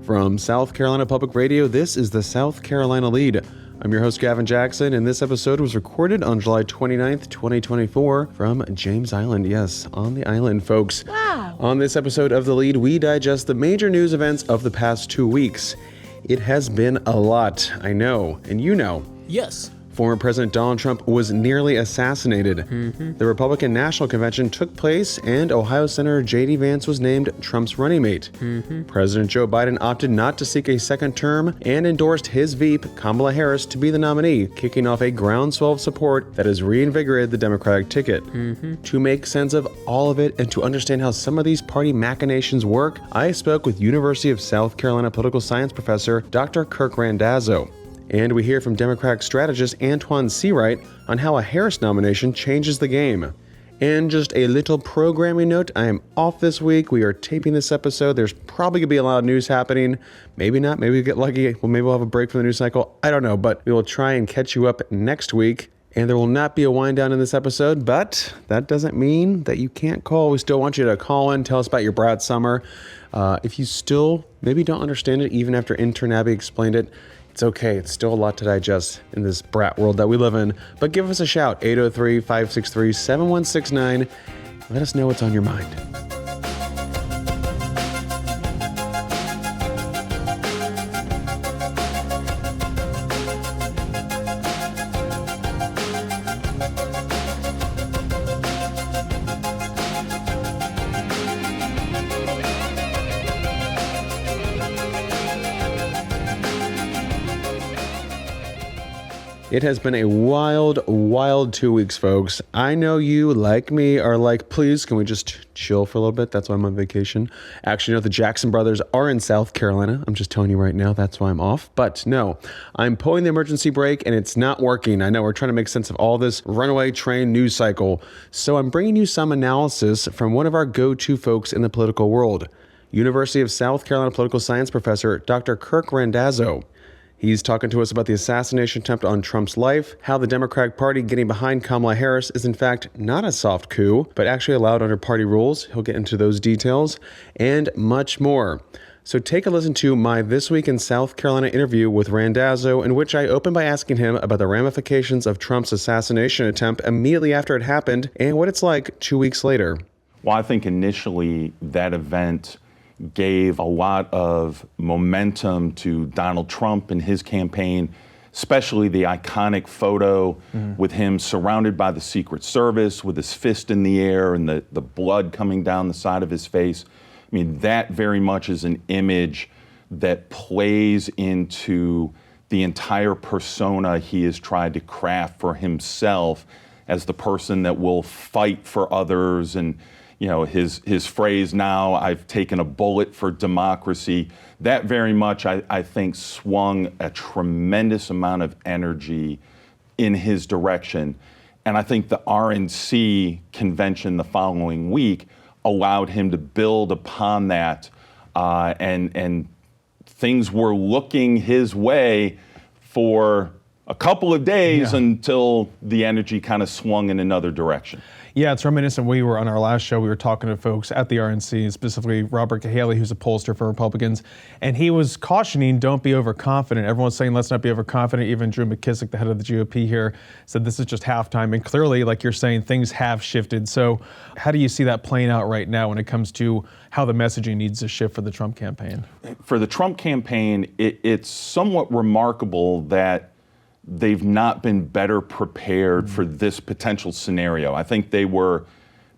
From South Carolina Public Radio, this is the South Carolina Lede. I'm your host, Gavin Jackson, and this episode was recorded on July 29th, 2024 from James Island. Yes, on the island, folks. Wow. On this episode of The Lede, we digest the major news events of the past 2 weeks. It has been a lot, I know, and you know. Yes. Former President Donald Trump was nearly assassinated. The Republican National Convention took place, and Ohio Senator J.D. Vance was named Trump's running mate. President Joe Biden opted not to seek a second term and endorsed his VP, Kamala Harris, to be the nominee, kicking off a groundswell of support that has reinvigorated the Democratic ticket. To make sense of all of it and to understand how some of these party machinations work, I spoke with University of South Carolina political science professor Dr. Kirk Randazzo. And we hear from Democratic strategist Antjuan Seawright on how a Harris nomination changes the game. And just a little programming note, I am off this week. We are taping this episode. There's probably going to be a lot of news happening. Maybe not. Maybe we get lucky. Well, maybe we'll have a break from the news cycle. I don't know, but we will try and catch you up next week. And there will not be a wind down in this episode, but that doesn't mean that you can't call. We still want you to call in, tell us about your Brad summer. If you still maybe don't understand it, even after intern Abby explained it, it's okay. It's still a lot to digest in this brat world that we live in. But give us a shout, 803-563-7169. Let us know what's on your mind. It has been a wild 2 weeks, folks. I know you, like me, are like, please, can we just chill for a little bit? That's why I'm on vacation. Actually, no, the Jackson brothers are in South Carolina. I'm just telling you right now, that's why I'm off. But no, I'm pulling the emergency brake and it's not working. I know we're trying to make sense of all this runaway train news cycle. So I'm bringing you some analysis from one of our go-to folks in the political world, University of South Carolina political science professor, Dr. Kirk Randazzo. He's talking to us about the assassination attempt on Trump's life, how the Democratic Party getting behind Kamala Harris is in fact not a soft coup, but actually allowed under party rules. He'll get into those details and much more. So take a listen to my This Week in South Carolina interview with Randazzo, in which I open by asking him about the ramifications of Trump's assassination attempt immediately after it happened and what it's like 2 weeks later. Well, I think initially that event gave a lot of momentum to Donald Trump and his campaign, especially the iconic photo with him surrounded by the Secret Service with his fist in the air and the blood coming down the side of his face. I mean, that very much is an image that plays into the entire persona he has tried to craft for himself as the person that will fight for others. And you know, his phrase now, I've taken a bullet for democracy, that very much, I think, swung a tremendous amount of energy in his direction. And I think the RNC convention the following week allowed him to build upon that, and things were looking his way for a couple of days until the energy kind of swung in another direction. Yeah, it's reminiscent. We were on our last show, we were talking to folks at the RNC, specifically Robert Cahaley, who's a pollster for Republicans, and he was cautioning, don't be overconfident. Everyone's saying, let's not be overconfident. Even Drew McKissick, the head of the GOP here, said this is just halftime. And clearly, like you're saying, things have shifted. So how do you see that playing out right now when it comes to how the messaging needs to shift for the Trump campaign? For the Trump campaign, it's somewhat remarkable that they've not been better prepared for this potential scenario. I think they were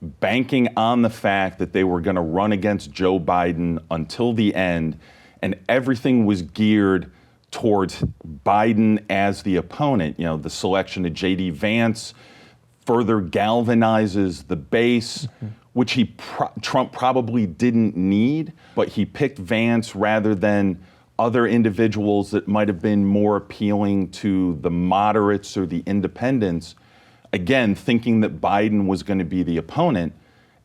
banking on the fact that they were going to run against Joe Biden until the end, and everything was geared towards Biden as the opponent. You know, the selection of J.D. Vance further galvanizes the base, which Trump probably didn't need, but he picked Vance rather than other individuals that might have been more appealing to the moderates or the independents, again, thinking that Biden was going to be the opponent.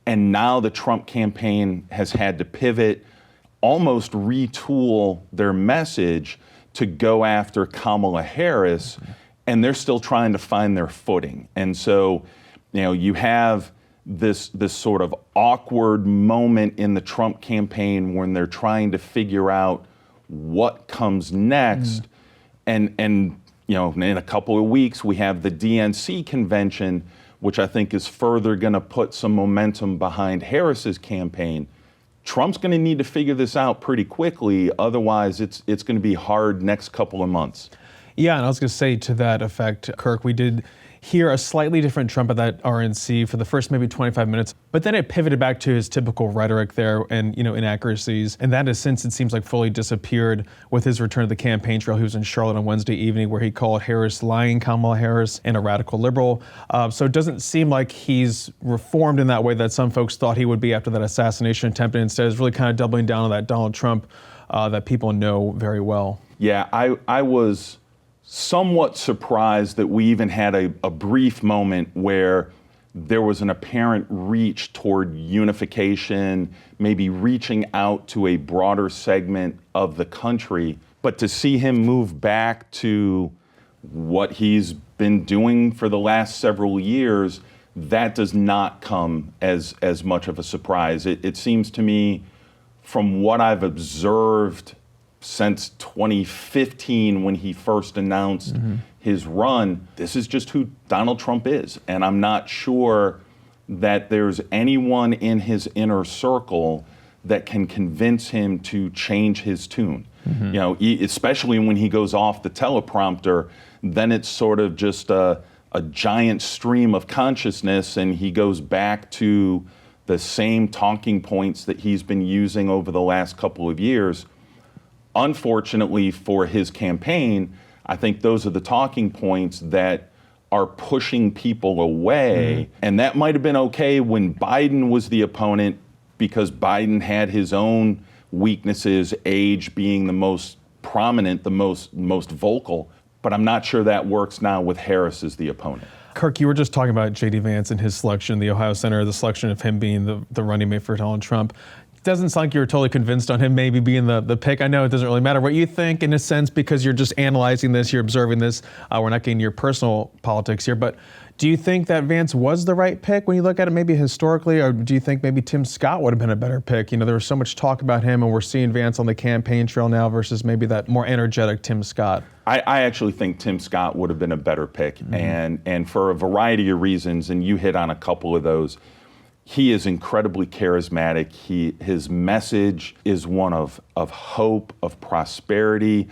And now the Trump campaign has had to pivot, almost retool their message to go after Kamala Harris, and they're still trying to find their footing. And so, you know, you have this sort of awkward moment in the Trump campaign when they're trying to figure out what comes next. And you know, in a couple of weeks, we have the DNC convention, which I think is further going to put some momentum behind Harris's campaign. Trump's going to need to figure this out pretty quickly. Otherwise, it's going to be hard next couple of months. Yeah, and I was going to say to that effect, Kirk, we did hear a slightly different Trump at that RNC for the first maybe 25 minutes, but then it pivoted back to his typical rhetoric there and, you know, inaccuracies. And that has since, it seems like, fully disappeared with his return to the campaign trail. He was in Charlotte on Wednesday evening where he called Harris lying Kamala Harris and a radical liberal. So it doesn't seem like he's reformed in that way that some folks thought he would be after that assassination attempt. And instead is really kind of doubling down on that Donald Trump that people know very well. Yeah, I was somewhat surprised that we even had a brief moment where there was an apparent reach toward unification, maybe reaching out to a broader segment of the country. But to see him move back to what he's been doing for the last several years, that does not come as much of a surprise. It seems to me, from what I've observed since 2015, when he first announced his run, this is just who Donald Trump is. And I'm not sure that there's anyone in his inner circle that can convince him to change his tune. You know, especially when he goes off the teleprompter, then it's sort of just a giant stream of consciousness, and he goes back to the same talking points that he's been using over the last couple of years. Unfortunately for his campaign, I think those are the talking points that are pushing people away. And that might have been okay when Biden was the opponent, because Biden had his own weaknesses, age being the most prominent, the most vocal. But I'm not sure that works now with Harris as the opponent. Kirk, you were just talking about J.D. Vance and his selection, the Ohio Senator, the selection of him being the running mate for Donald Trump. Doesn't sound like you were totally convinced on him maybe being the pick. I know it doesn't really matter what you think in a sense, because you're just analyzing this, you're observing this. We're not getting your personal politics here, but do you think that Vance was the right pick when you look at it maybe historically, or do you think maybe Tim Scott would have been a better pick? You know, there was so much talk about him, and we're seeing Vance on the campaign trail now versus maybe that more energetic Tim Scott. I actually think Tim Scott would have been a better pick, and for a variety of reasons, and you hit on a couple of those. He is incredibly charismatic. His message is one of hope, of prosperity.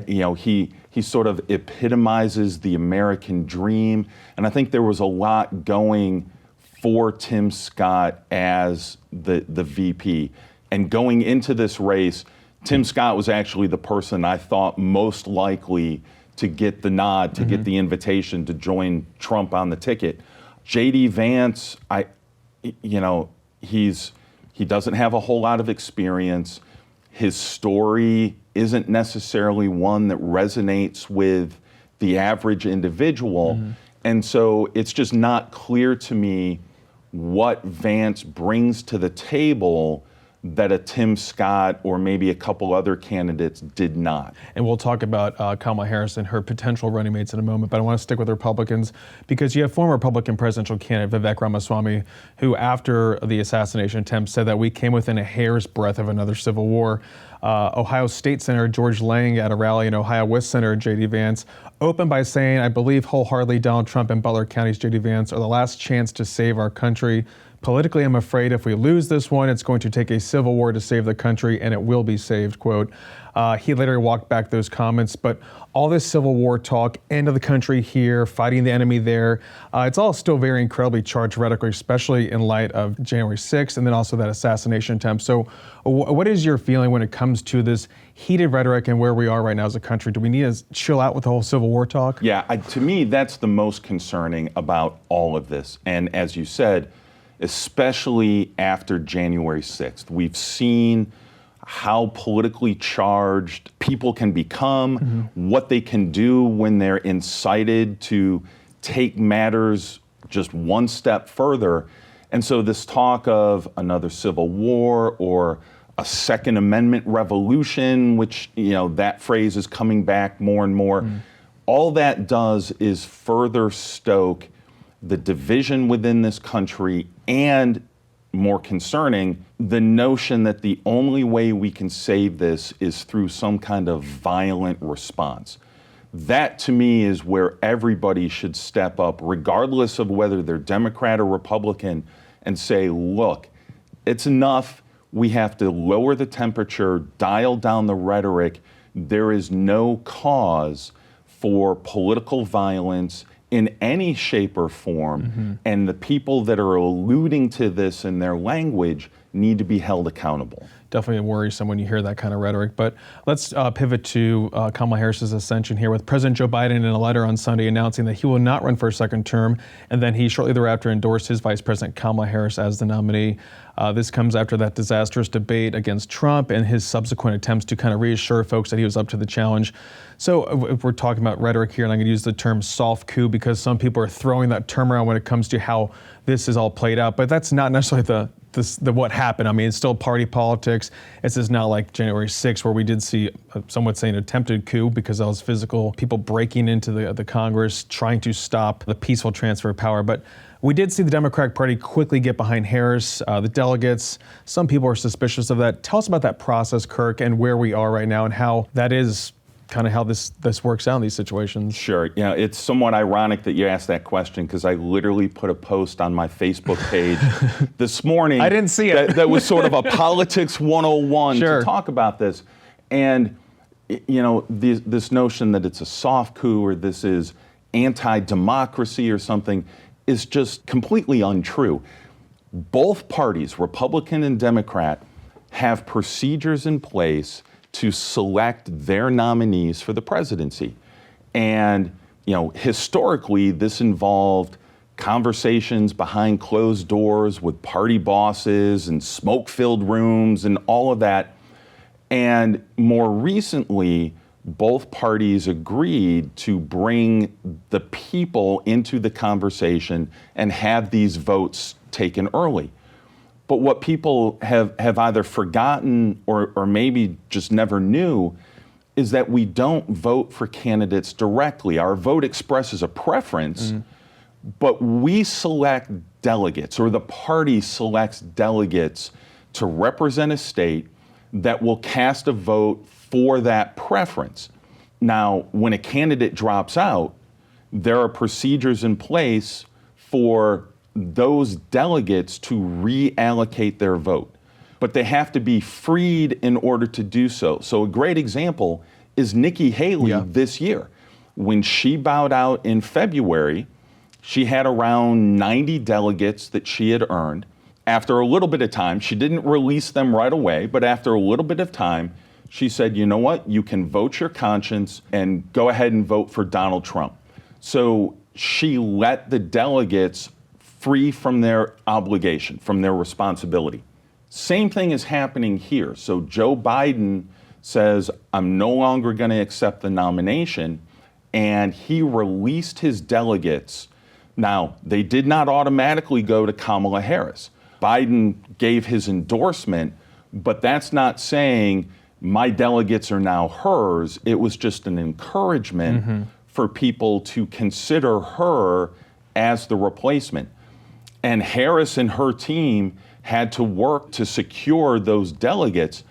You know, he sort of epitomizes the American dream. And I think there was a lot going for Tim Scott as the VP. And going into this race, Tim Scott was actually the person I thought most likely to get the nod, to get the invitation to join Trump on the ticket. J.D. Vance, you know, he doesn't have a whole lot of experience. His story isn't necessarily one that resonates with the average individual. And so it's just not clear to me what Vance brings to the table that a Tim Scott or maybe a couple other candidates did not. And we'll talk about Kamala Harris and her potential running mates in a moment, but I want to stick with Republicans because you have former Republican presidential candidate Vivek Ramaswamy, who after the assassination attempt said that we came within a hair's breadth of another civil war. Ohio State Senator George Lang at a rally in Ohio with Senator J.D. Vance opened by saying, "I believe wholeheartedly Donald Trump and Butler County's J.D. Vance are the last chance to save our country. Politically, I'm afraid if we lose this one, it's going to take a civil war to save the country, and it will be saved," quote. He later walked back those comments, but all this civil war talk, end of the country here, fighting the enemy there, it's all still very incredibly charged rhetoric, especially in light of January 6th and then also that assassination attempt. So what is your feeling when it comes to this heated rhetoric and where we are right now as a country? Do we need to chill out with the whole civil war talk? Yeah, to me, that's the most concerning about all of this. And as you said, especially after January 6th. We've seen how politically charged people can become, what they can do when they're incited to take matters just one step further. And so this talk of another civil war or a Second Amendment revolution, which, you know, that phrase is coming back more and more, all that does is further stoke the division within this country and more concerning, the notion that the only way we can save this is through some kind of violent response. That, to me, is where everybody should step up, regardless of whether they're Democrat or Republican, and say, look, it's enough. We have to lower the temperature, dial down the rhetoric. There is no cause for political violence in any shape or form, and the people that are alluding to this in their language need to be held accountable. Definitely worrisome when you hear that kind of rhetoric. But let's pivot to Kamala Harris's ascension here, with President Joe Biden in a letter on Sunday announcing that he will not run for a second term, and then he shortly thereafter endorsed his Vice President Kamala Harris as the nominee. This comes after that disastrous debate against Trump and his subsequent attempts to kind of reassure folks that he was up to the challenge. So if we're talking about rhetoric here, and I'm going to use the term soft coup because some people are throwing that term around when it comes to how this is all played out, but that's not necessarily the what happened. I mean, it's still party politics. It's just not like January 6th, where we did see, some would say, an attempted coup because that was physical, people breaking into the Congress, trying to stop the peaceful transfer of power. But we did see the Democratic Party quickly get behind Harris, the delegates. Some people are suspicious of that. Tell us about that process, Kirk, and where we are right now and how that is kind of how this works out in these situations. Sure. Yeah, it's somewhat ironic that you asked that question because I literally put a post on my Facebook page this morning. I didn't see it. That was sort of a politics 101 Sure. to talk about this. And, you know, this notion that it's a soft coup or this is anti-democracy or something is just completely untrue. Both parties, Republican and Democrat, have procedures in place to select their nominees for the presidency. And, you know, historically, this involved conversations behind closed doors with party bosses and smoke-filled rooms and all of that. And more recently, both parties agreed to bring the people into the conversation and have these votes taken early. But what people have either forgotten or maybe just never knew is that we don't vote for candidates directly. Our vote expresses a preference, but we select delegates, or the party selects delegates to represent a state that will cast a vote for that preference. Now, when a candidate drops out, there are procedures in place for those delegates to reallocate their vote, but they have to be freed in order to do so. So a great example is Nikki Haley this year. When she bowed out in February, she had around 90 delegates that she had earned. After a little bit of time, she didn't release them right away, but after a little bit of time, she said, you know what, you can vote your conscience and go ahead and vote for Donald Trump. So she let the delegates free from their obligation, from their responsibility. Same thing is happening here. So Joe Biden says, I'm no longer going to accept the nomination, and he released his delegates. Now, they did not automatically go to Kamala Harris. Biden gave his endorsement, but that's not saying my delegates are now hers. It was just an encouragement for people to consider her as the replacement. And Harris and her team had to work to secure those delegates,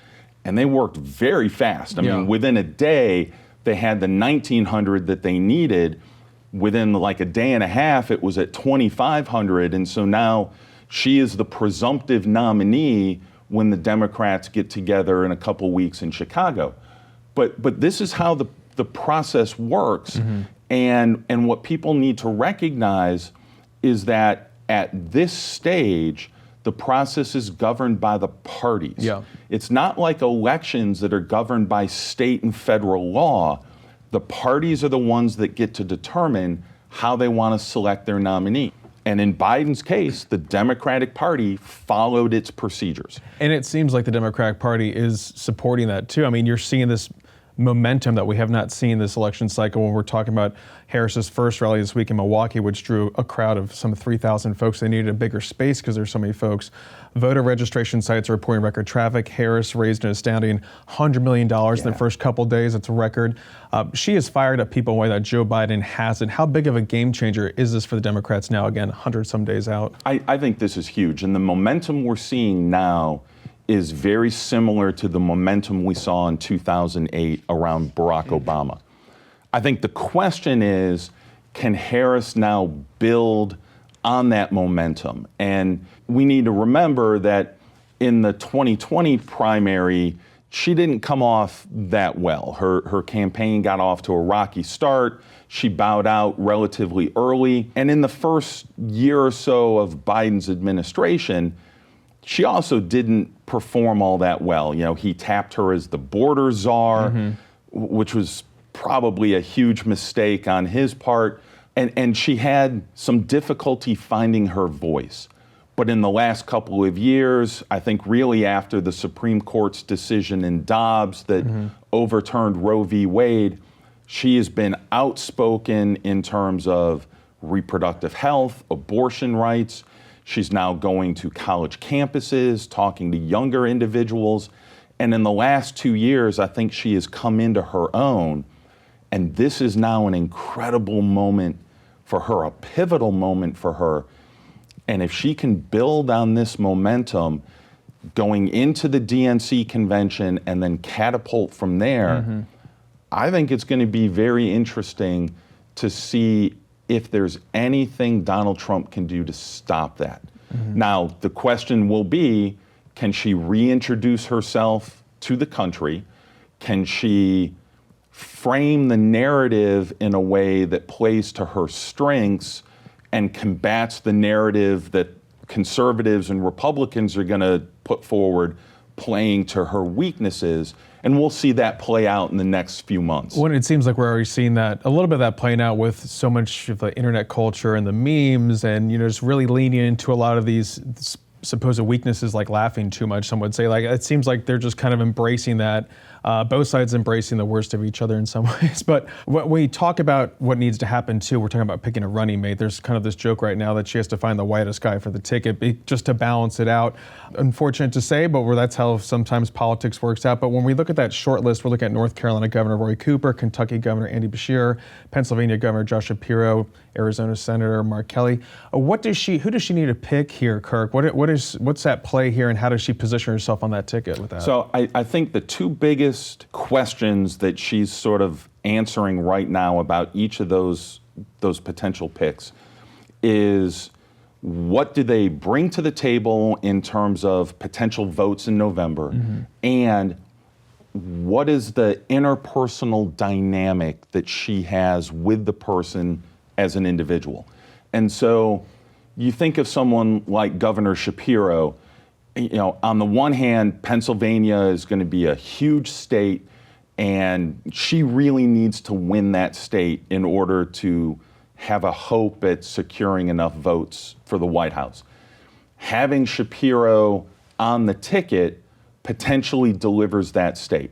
and they worked very fast. I mean, within a day, they had the 1,900 that they needed. Within like a day and a half, it was at 2,500. And so now she is the presumptive nominee when the Democrats get together in a couple weeks in Chicago. But this is how the process works. And what people need to recognize is that at this stage, the process is governed by the parties. It's not like elections that are governed by state and federal law. The parties are the ones that get to determine how they want to select their nominee. And in Biden's case, the Democratic Party followed its procedures. And it seems like the Democratic Party is supporting that too. I mean, you're seeing this momentum that we have not seen this election cycle when we're talking about Harris's first rally this week in Milwaukee, which drew a crowd of some 3,000 folks. They needed a bigger space because there's so many folks. Voter registration sites are reporting record traffic. Harris raised an astounding $100 million in the first couple days. It's a record. She has fired up people in a way that Joe Biden hasn't. How big of a game changer is this for the Democrats now, again, 100 some days out? I think this is huge. And the momentum we're seeing now is very similar to the momentum we saw in 2008 around Barack Obama. I think the question is, can Harris now build on that momentum? And we need to remember that in the 2020 primary, she didn't come off that well. Her campaign got off to a rocky start. She bowed out relatively early. And in the first year or so of Biden's administration, she also didn't perform all that well. You know, he tapped her as the border czar, which was probably a huge mistake on his part. And she had some difficulty finding her voice. But in the last couple of years, I think really after the Supreme Court's decision in Dobbs that overturned Roe v. Wade, she has been outspoken in terms of reproductive health, abortion rights. She's now going to college campuses, talking to younger individuals. And in the last 2 years, I think she has come into her own. And this is now an incredible moment for her, a pivotal moment for her. And if she can build on this momentum going into the DNC convention and then catapult from there, I think it's going to be very interesting to see if there's anything Donald Trump can do to stop that. Now, the question will be, can she reintroduce herself to the country? Can she frame the narrative in a way that plays to her strengths and combats the narrative that conservatives and Republicans are going to put forward, playing to her weaknesses? And we'll see that play out in the next few months. When it seems like we're already seeing that, a little bit of that playing out with so much of the internet culture and the memes and, you know, just really leaning into a lot of these supposed weaknesses like laughing too much, some would say. Like, it seems like they're just kind of embracing that, both sides embracing the worst of each other in some ways. But when we talk about what needs to happen too, we're talking about picking a running mate. There's kind of this joke right now that she has to find the whitest guy for the ticket just to balance it out. Unfortunate to say, but that's how sometimes politics works out. But when we look at that short list, we're looking at North Carolina Governor Roy Cooper, Kentucky Governor Andy Beshear, Pennsylvania Governor Josh Shapiro, Arizona Senator Mark Kelly. Who does she need to pick here, Kirk? What's that play here, and how does she position herself on that ticket with that? So I think the two biggest questions that she's sort of answering right now about each of those potential picks is, what do they bring to the table in terms of potential votes in November? And what is the interpersonal dynamic that she has with the person as an individual? And so you think of someone like Governor Shapiro. You know, on the one hand, Pennsylvania is going to be a huge state, and she really needs to win that state in order to have a hope at securing enough votes for the White House. Having Shapiro on the ticket potentially delivers that state.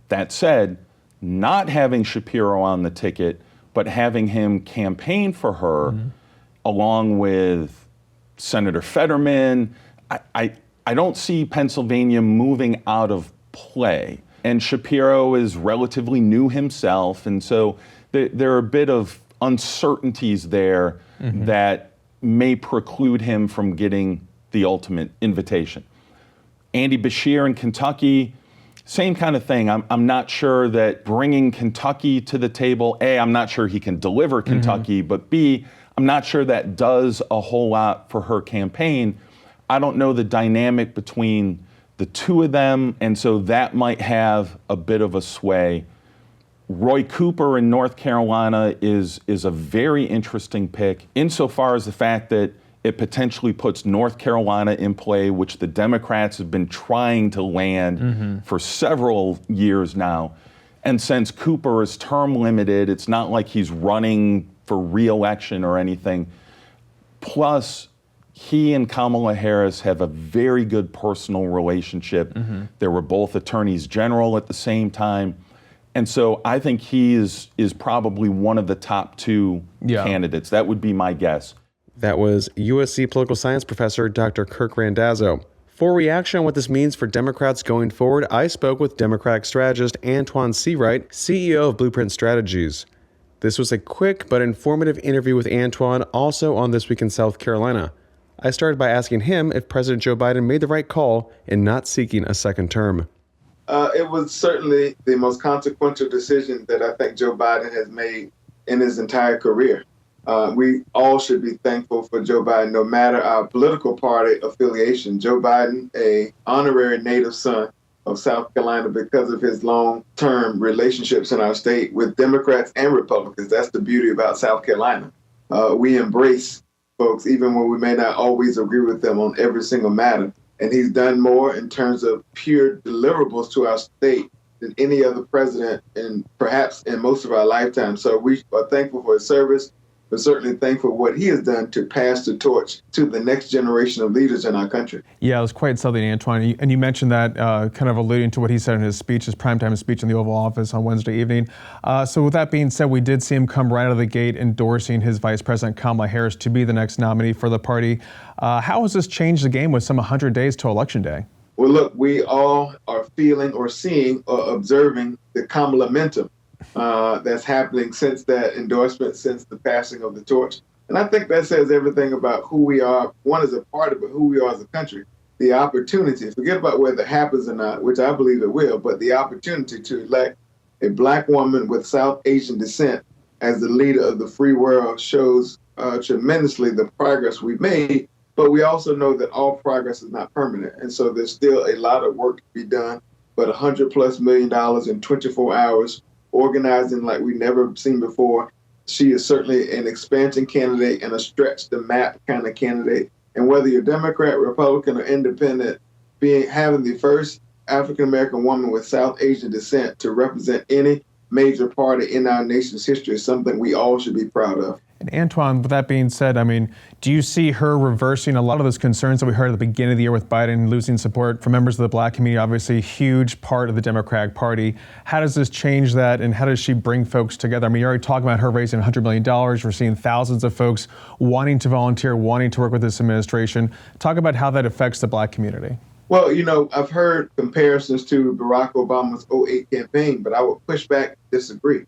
That said, not having Shapiro on the ticket, but having him campaign for her, along with Senator Fetterman, I don't see Pennsylvania moving out of play. And Shapiro is relatively new himself, and so there are a bit of uncertainties there that may preclude him from getting the ultimate invitation. Andy Beshear in Kentucky, same kind of thing. I'm not sure that bringing Kentucky to the table, A, I'm not sure he can deliver Kentucky, but B, I'm not sure that does a whole lot for her campaign. I don't know the dynamic between the two of them, and so that might have a bit of a sway. Roy Cooper in North Carolina is a very interesting pick, insofar as the fact that it potentially puts North Carolina in play, which the Democrats have been trying to land for several years now. And since Cooper is term limited, it's not like he's running for re-election or anything. Plus, he and Kamala Harris have a very good personal relationship. They were both attorneys general at the same time. And so I think he is probably one of the top two candidates. That would be my guess. That was USC political science professor Dr. Kirk Randazzo. For reaction on what this means for Democrats going forward, I spoke with Democratic strategist Antjuan Seawright, CEO of Blueprint Strategies. This was a quick but informative interview with Antjuan, also on This Week in South Carolina. I started by asking him if President Joe Biden made the right call in not seeking a second term. It was certainly the most consequential decision that I think Joe Biden has made in his entire career. We all should be thankful for Joe Biden, no matter our political party affiliation. Joe Biden, a honorary native son of South Carolina because of his long-term relationships in our state with Democrats and Republicans. That's the beauty about South Carolina. We embrace folks, even when we may not always agree with them on every single matter. And he's done more in terms of pure deliverables to our state than any other president, and perhaps in most of our lifetime. So we are thankful for his service. We're certainly thankful for what he has done to pass the torch to the next generation of leaders in our country. Yeah, it was quite something, Antjuan. And you mentioned that kind of alluding to what he said in his speech, his primetime speech in the Oval Office on Wednesday evening. So with that being said, we did see him come right out of the gate endorsing his Vice President Kamala Harris to be the next nominee for the party. How has this changed the game with some 100 days to Election Day? Well, look, we all are feeling or seeing or observing the Kamala momentum that's happening since that endorsement, since the passing of the torch. And I think that says everything about who we are, one as a party, but who we are as a country. The opportunity, forget about whether it happens or not, which I believe it will, but the opportunity to elect a Black woman with South Asian descent as the leader of the free world shows tremendously the progress we've made. But we also know that all progress is not permanent. And so there's still a lot of work to be done, but $100+ million in 24 hours, organizing like we've never seen before. She is certainly an expansion candidate and a stretch the map kind of candidate. And whether you're Democrat, Republican, or independent, having the first African-American woman with South Asian descent to represent any major party in our nation's history is something we all should be proud of. And Antjuan, with that being said, I mean, do you see her reversing a lot of those concerns that we heard at the beginning of the year with Biden losing support from members of the Black community, obviously a huge part of the Democratic Party? How does this change that, and how does she bring folks together? I mean, you're already talking about her raising $100 million. We're seeing thousands of folks wanting to volunteer, wanting to work with this administration. Talk about how that affects the Black community. Well, you know, I've heard comparisons to Barack Obama's 2008 campaign, but I would push back, disagree.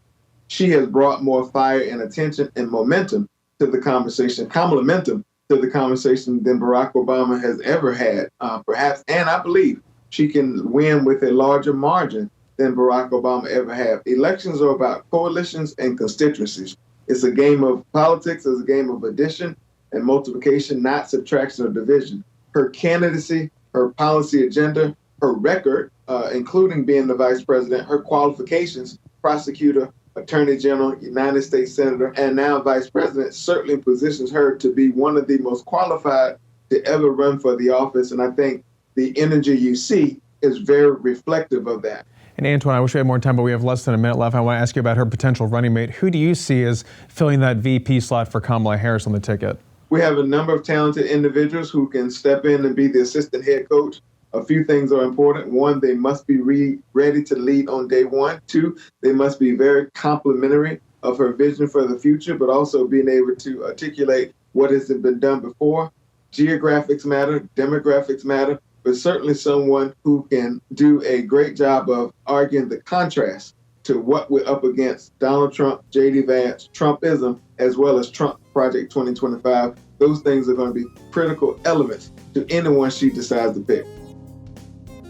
She has brought more fire and attention and momentum to the conversation, momentum to the conversation than Barack Obama has ever had, perhaps. And I believe she can win with a larger margin than Barack Obama ever had. Elections are about coalitions and constituencies. It's a game of politics, it's a game of addition and multiplication, not subtraction or division. Her candidacy, her policy agenda, her record, including being the vice president, her qualifications, prosecutor, Attorney General, United States Senator, and now Vice President, certainly positions her to be one of the most qualified to ever run for the office. And I think the energy you see is very reflective of that. And Antjuan, I wish we had more time, but we have less than a minute left. I want to ask you about her potential running mate. Who do you see as filling that VP slot for Kamala Harris on the ticket? We have a number of talented individuals who can step in and be the assistant head coach. A few things are important. One, they must be ready to lead on day one. Two, they must be very complimentary of her vision for the future, but also being able to articulate what has been done before. Geographics matter, demographics matter, but certainly someone who can do a great job of arguing the contrast to what we're up against: Donald Trump, J.D. Vance, Trumpism, as well as Trump Project 2025. Those things are going to be critical elements to anyone she decides to pick.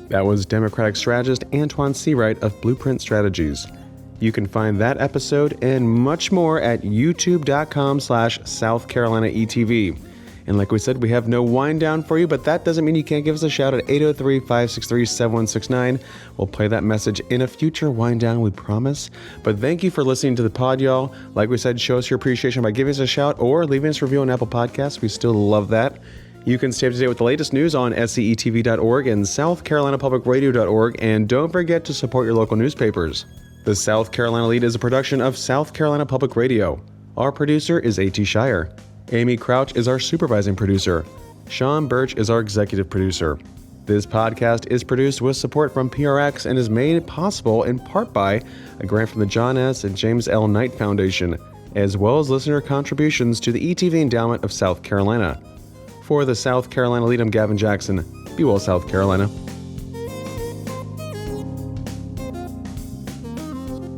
That was Democratic strategist Antjuan Seawright of Blueprint Strategies. You can find that episode and much more at youtube.com/South Carolina ETV. And like we said, we have no wind down for you, but that doesn't mean you can't give us a shout at 803-563-7169. We'll play that message in a future wind down, we promise. But thank you for listening to the pod, y'all. Like we said, show us your appreciation by giving us a shout or leaving us a review on Apple Podcasts. We still love that. You can stay up to date with the latest news on SCETV.org and SouthCarolinaPublicRadio.org, and don't forget to support your local newspapers. The South Carolina Lede is a production of South Carolina Public Radio. Our producer is A.T. Shire. Amy Crouch is our supervising producer. Sean Birch is our executive producer. This podcast is produced with support from PRX and is made possible in part by a grant from the John S. and James L. Knight Foundation, as well as listener contributions to the ETV Endowment of South Carolina. For the South Carolina Lede, I'm Gavin Jackson. Be well, South Carolina.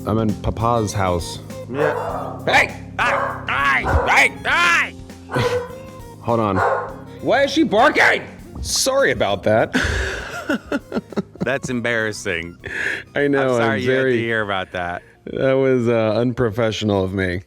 I'm in Papa's house. Yeah. Hey! Hold on. Why is she barking? Sorry about that. That's embarrassing. I know. I'm sorry I'm you had very. to hear about that. That was unprofessional of me.